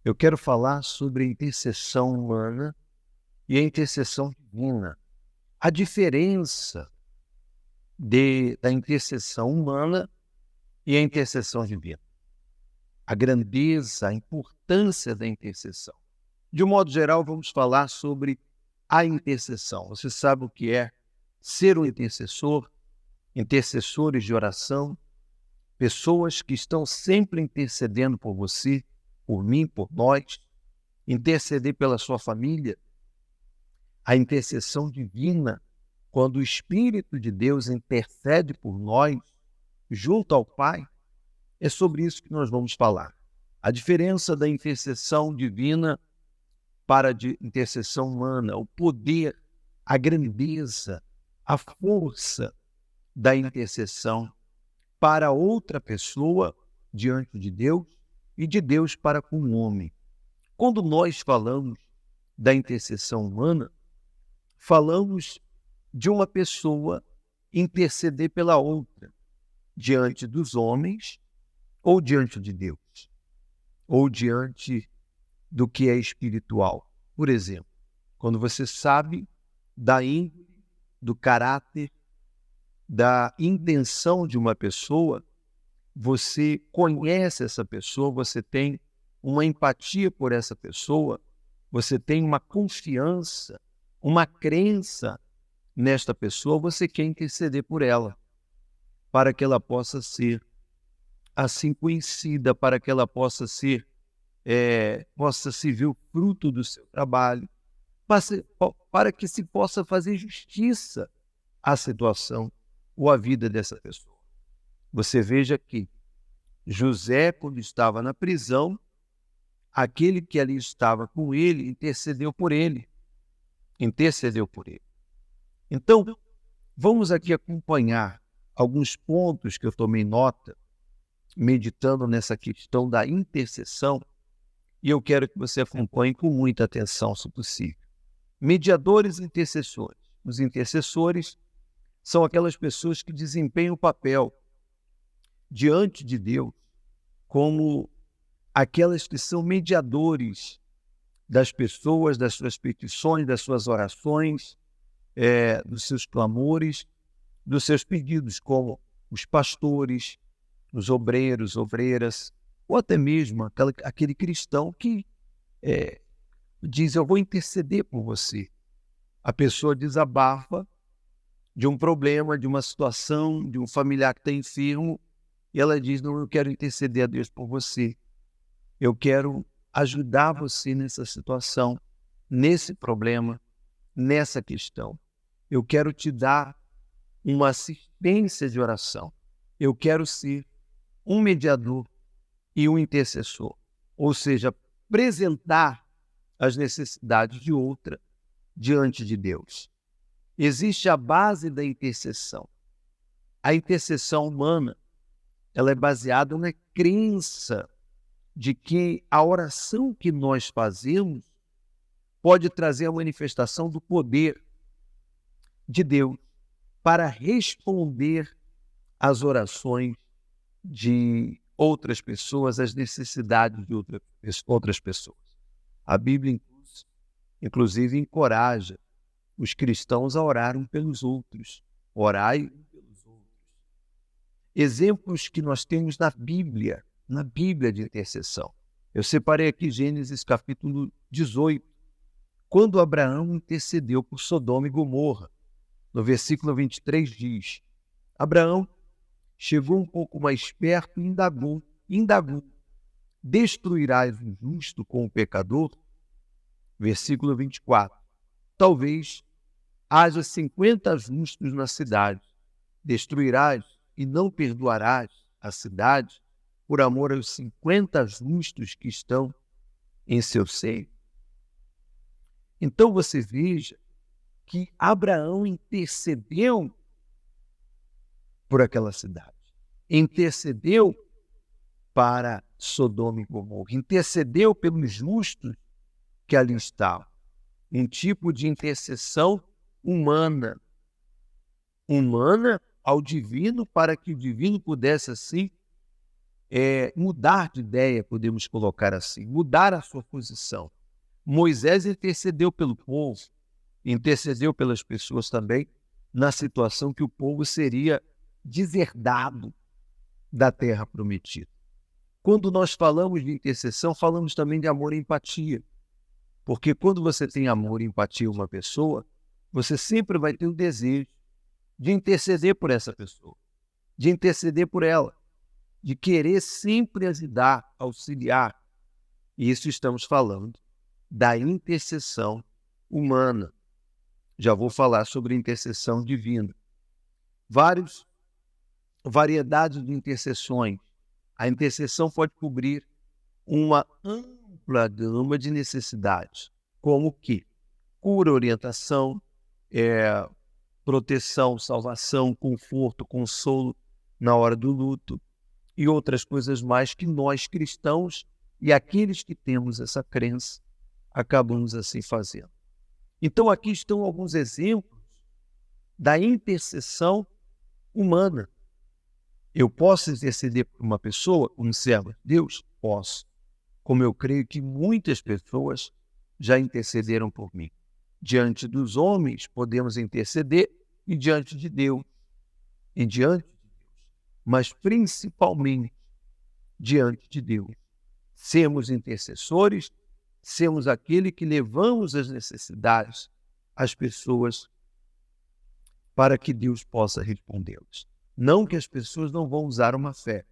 Eu quero falar sobre a intercessão humana e a intercessão divina. A diferença da intercessão humana e a intercessão divina. A grandeza, a importância da intercessão. De um modo geral, vamos falar sobre a intercessão. Você sabe o que é ser um intercessor, intercessores de oração, pessoas que estão sempre intercedendo por você, por mim, por nós, interceder pela sua família. A intercessão divina, quando o Espírito de Deus intercede por nós, junto ao Pai, é sobre isso que nós vamos falar. A diferença da intercessão divina para a intercessão humana, o poder, a grandeza, a força da intercessão para outra pessoa diante de Deus e de Deus para com o homem. Quando nós falamos da intercessão humana, falamos de uma pessoa interceder pela outra, diante dos homens ou diante de Deus, ou diante do que é espiritual. Por exemplo, quando você sabe da índole, do caráter, da intenção de uma pessoa, você conhece essa pessoa, você tem uma empatia por essa pessoa, você tem uma confiança, uma crença nesta pessoa, você quer interceder por ela, para que ela possa ser assim conhecida, para que ela possa ser, possa se ver o fruto do seu trabalho, para que se possa fazer justiça à situação ou à vida dessa pessoa. Você veja que José, quando estava na prisão, aquele que ali estava com ele, intercedeu por ele. Então, vamos aqui acompanhar alguns pontos que eu tomei nota, meditando nessa questão da intercessão, e eu quero que você acompanhe com muita atenção, se possível. Mediadores e intercessores. Os intercessores são aquelas pessoas que desempenham o papel diante de Deus como aquelas que são mediadores das pessoas, das suas petições, das suas orações, dos seus clamores, dos seus pedidos, como os pastores, os obreiros, obreiras, ou até mesmo aquele cristão que diz, eu vou interceder por você. A pessoa desabafa de um problema, de uma situação, de um familiar que está enfermo, e ela diz, não, eu quero interceder a Deus por você. Eu quero ajudar você nessa situação, nesse problema, nessa questão. Eu quero te dar uma assistência de oração. Eu quero ser um mediador e um intercessor. Ou seja, apresentar as necessidades de outra diante de Deus. Existe a base da intercessão. A intercessão humana, ela é baseada na crença de que a oração que nós fazemos pode trazer a manifestação do poder de Deus para responder às orações de outras pessoas, às necessidades de outras pessoas. A Bíblia, inclusive, encoraja os cristãos a orar um pelos outros. Orai um pelos outros. Exemplos que nós temos na Bíblia de intercessão. Eu separei aqui Gênesis capítulo 18, quando Abraão intercedeu por Sodoma e Gomorra. No versículo 23 diz, Abraão chegou um pouco mais perto e indagou, destruirás o justo com o pecador? Versículo 24, talvez haja 50 justos na cidade, destruirás e não perdoarás a cidade por amor aos 50 justos que estão em seu seio. Então você veja que Abraão intercedeu por aquela cidade, intercedeu para Sodoma e Gomorra, intercedeu pelos justos que ali estavam. Um tipo de intercessão humana ao divino, para que o divino pudesse assim mudar de ideia, podemos colocar assim, mudar a sua posição. Moisés intercedeu pelo povo, intercedeu pelas pessoas também, na situação que o povo seria deserdado da terra prometida. Quando nós falamos de intercessão, falamos também de amor e empatia. Porque quando você tem amor e empatia a uma pessoa, você sempre vai ter o desejo de interceder por essa pessoa, de interceder por ela, de querer sempre ajudar, auxiliar. E isso estamos falando da intercessão humana. Já vou falar sobre a intercessão divina. Variedades de intercessões. A intercessão pode cobrir uma ampla gama de necessidades, como que cura, orientação, proteção, salvação, conforto, consolo na hora do luto e outras coisas mais que nós cristãos e aqueles que temos essa crença acabamos assim fazendo. Então aqui estão alguns exemplos da intercessão humana. Eu posso interceder por uma pessoa, um servo de Deus? Posso. Como eu creio que muitas pessoas já intercederam por mim. Diante dos homens podemos interceder e diante de Deus. Mas principalmente diante de Deus. Sermos intercessores, sermos aquele que levamos as necessidades às pessoas para que Deus possa respondê-las. Não que as pessoas não vão usar uma fé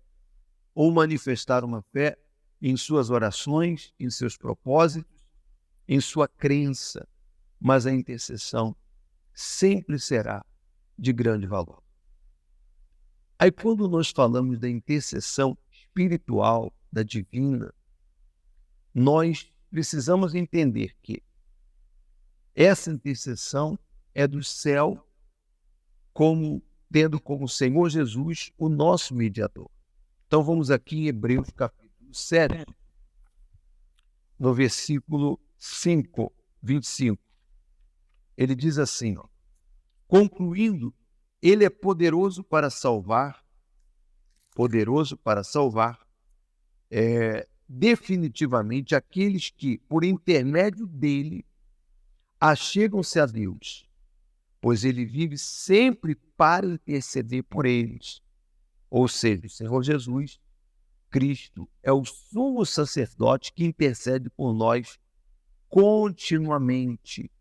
ou manifestar uma fé em suas orações, em seus propósitos, em sua crença, mas a intercessão sempre será de grande valor. Aí quando nós falamos da intercessão espiritual, da divina, nós precisamos entender que essa intercessão é do céu, tendo como Senhor Jesus o nosso mediador. Então vamos aqui em Hebreus capítulo 7, no versículo 5, 25. Ele diz assim, concluindo, ele é poderoso para salvar definitivamente aqueles que, por intermédio dele, achegam-se a Deus, pois ele vive sempre para interceder por eles. Ou seja, o Senhor Jesus Cristo é o sumo sacerdote que intercede por nós continuamente.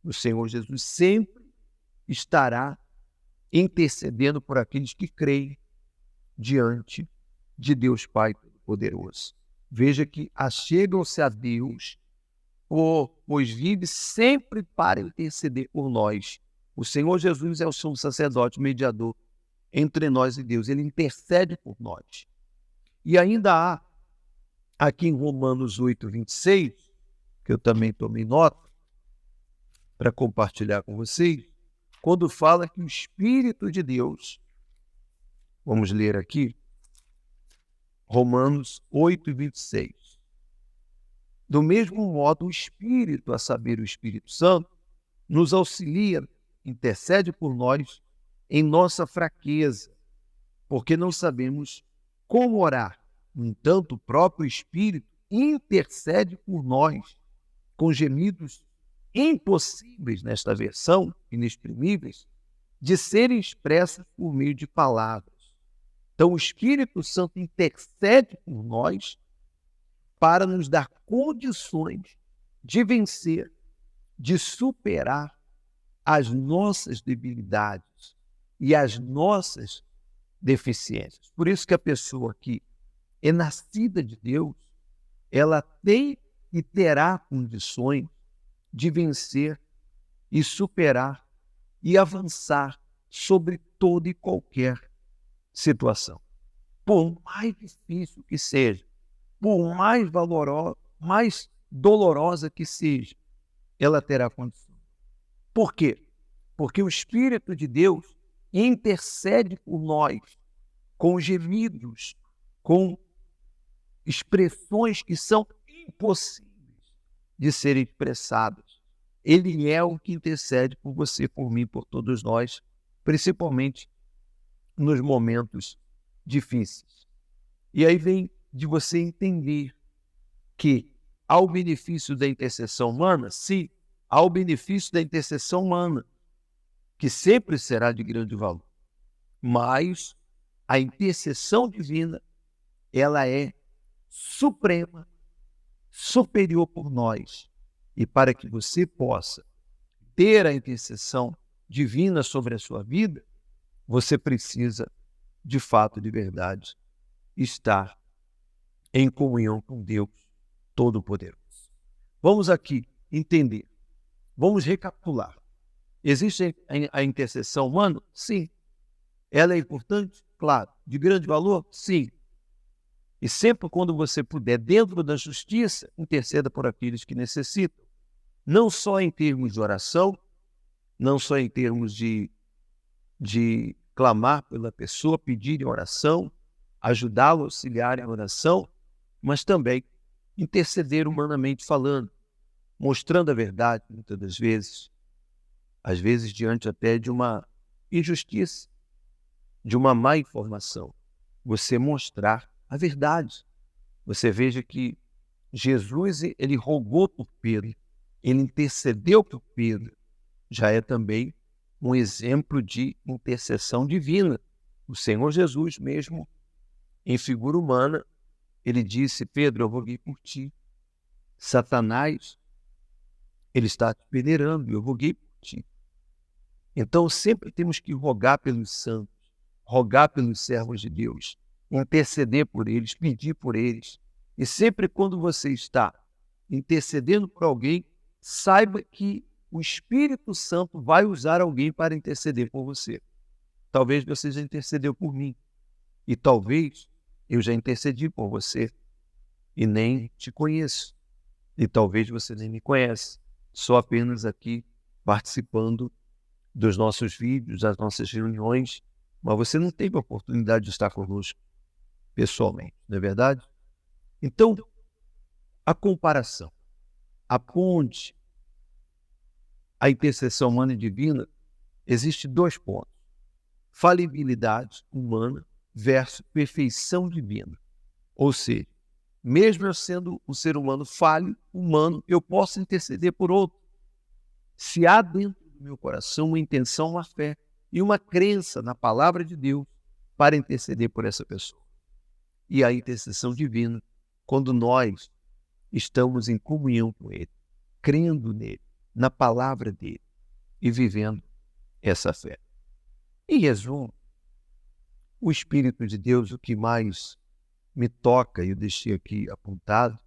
O Senhor Jesus sempre estará intercedendo por aqueles que creem diante de Deus Pai Todo-Poderoso. Veja que achegam-se a Deus, pois vive sempre para interceder por nós. O Senhor Jesus é o sumo sacerdote, mediador entre nós e Deus. Ele intercede por nós. E ainda há, aqui em Romanos 8, 26, que eu também tomei nota para compartilhar com vocês, quando fala que o Espírito de Deus, vamos ler aqui, Romanos 8, 26. Do mesmo modo, o Espírito, a saber, o Espírito Santo, nos auxilia, intercede por nós em nossa fraqueza, porque não sabemos como orar. No entanto, o próprio Espírito intercede por nós com gemidos impossíveis, nesta versão, inexprimíveis, de serem expressas por meio de palavras. Então, o Espírito Santo intercede por nós para nos dar condições de vencer, de superar as nossas debilidades e as nossas deficiências. Por isso que a pessoa que é nascida de Deus, ela tem e terá condições de vencer e superar e avançar sobre toda e qualquer situação. Por mais difícil que seja, por mais dolorosa que seja, ela terá condição. Por quê? Porque o Espírito de Deus intercede por nós com gemidos, com expressões que são impossíveis de serem expressadas. Ele é o que intercede por você, por mim, por todos nós, principalmente nos momentos difíceis. E aí vem de você entender que há o benefício da intercessão humana, sim, há o benefício da intercessão humana, que sempre será de grande valor. Mas a intercessão divina, ela é suprema, superior por nós. E para que você possa ter a intercessão divina sobre a sua vida, você precisa, de fato, de verdade, estar em comunhão com Deus Todo-Poderoso. Vamos aqui entender, vamos recapitular. Existe a intercessão humana? Sim. Ela é importante? Claro. De grande valor? Sim. E sempre quando você puder, dentro da justiça, interceda por aqueles que necessitam. Não só em termos de oração, não só em termos de clamar pela pessoa, pedir em oração, ajudá-lo, auxiliar em oração, mas também interceder humanamente falando, mostrando a verdade, muitas das vezes, às vezes diante até de uma injustiça, de uma má informação. Você mostrar a verdade. Você veja que Jesus, ele rogou por Pedro, ele intercedeu por Pedro. Já é também um exemplo de intercessão divina. O Senhor Jesus mesmo, em figura humana, ele disse: Pedro, eu roguei por ti. Satanás, ele está te peneirando, eu roguei por ti. Então, sempre temos que rogar pelos santos, rogar pelos servos de Deus, interceder por eles, pedir por eles. E sempre quando você está intercedendo por alguém, saiba que o Espírito Santo vai usar alguém para interceder por você. Talvez você já intercedeu por mim. E talvez eu já intercedi por você e nem te conheço. E talvez você nem me conhece. Só apenas aqui participando dos nossos vídeos, das nossas reuniões, mas você não teve a oportunidade de estar conosco pessoalmente, não é verdade? Então, a comparação, a ponte, a intercessão humana e divina, existe 2 pontos. Falibilidade humana versus perfeição divina. Ou seja, mesmo eu sendo um ser humano falho, humano, eu posso interceder por outro. Se há dentro do meu coração uma intenção, uma fé e uma crença na palavra de Deus para interceder por essa pessoa. E a intercessão divina, quando nós estamos em comunhão com Ele, crendo nele, na palavra dele e vivendo essa fé. Em resumo, o Espírito de Deus, o que mais me toca, e eu deixei aqui apontado,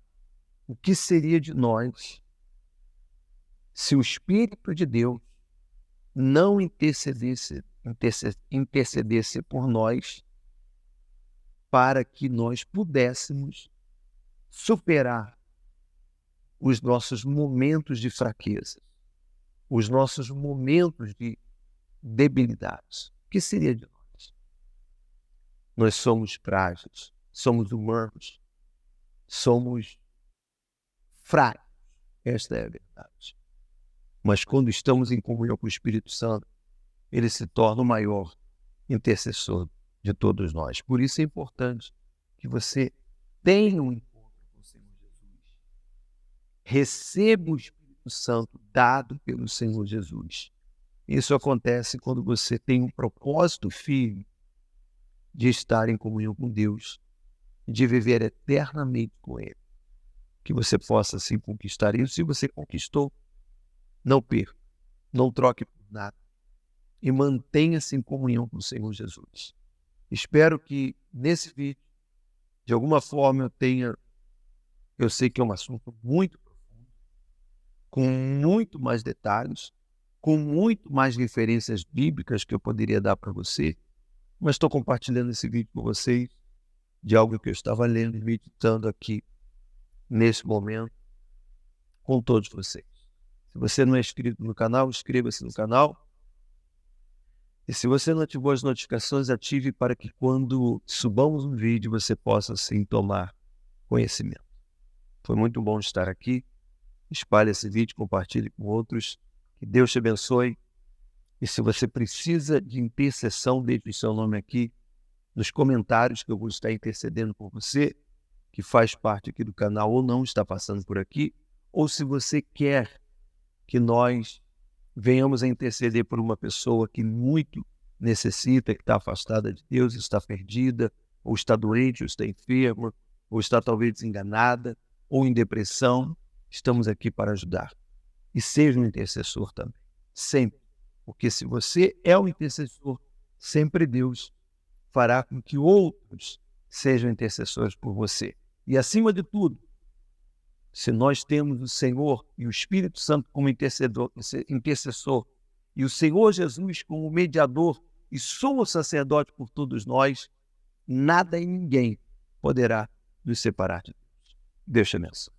o que seria de nós se o Espírito de Deus não intercedesse por nós para que nós pudéssemos superar os nossos momentos de fraqueza, os nossos momentos de debilidades. O que seria de nós? Nós somos frágeis, somos humanos, somos fracos. Esta é a verdade. Mas quando estamos em comunhão com o Espírito Santo, ele se torna o maior intercessor de todos nós. Por isso é importante que você tenha um encontro com o Senhor Jesus. Receba o Espírito Santo dado pelo Senhor Jesus. Isso acontece quando você tem um propósito firme de estar em comunhão com Deus, de viver eternamente com Ele. Que você possa assim conquistar isso. Se você conquistou, não perca, não troque por nada e mantenha-se em comunhão com o Senhor Jesus. Espero que nesse vídeo, de alguma forma, eu sei que é um assunto muito profundo, com muito mais detalhes, com muito mais referências bíblicas que eu poderia dar para você, mas estou compartilhando esse vídeo com vocês de algo que eu estava lendo e meditando aqui nesse momento com todos vocês. Se você não é inscrito no canal, inscreva-se no canal. E se você não ativou as notificações, ative para que quando subamos um vídeo você possa assim tomar conhecimento. Foi muito bom estar aqui. Espalhe esse vídeo, compartilhe com outros. Que Deus te abençoe E se você precisa de intercessão, deixe o seu nome aqui nos comentários, que eu vou estar intercedendo por você, que faz parte aqui do canal ou não está passando por aqui, ou se você quer que nós venhamos a interceder por uma pessoa que muito necessita, que está afastada de Deus, está perdida, ou está doente, ou está enferma, ou está talvez desenganada, ou em depressão, estamos aqui para ajudar. E seja um intercessor também, sempre. Porque se você é um intercessor, sempre Deus fará com que outros sejam intercessores por você. E acima de tudo, se nós temos o Senhor e o Espírito Santo como intercessor, e o Senhor Jesus como mediador e sumo sacerdote por todos nós, nada e ninguém poderá nos separar de Deus. Deus te abençoe.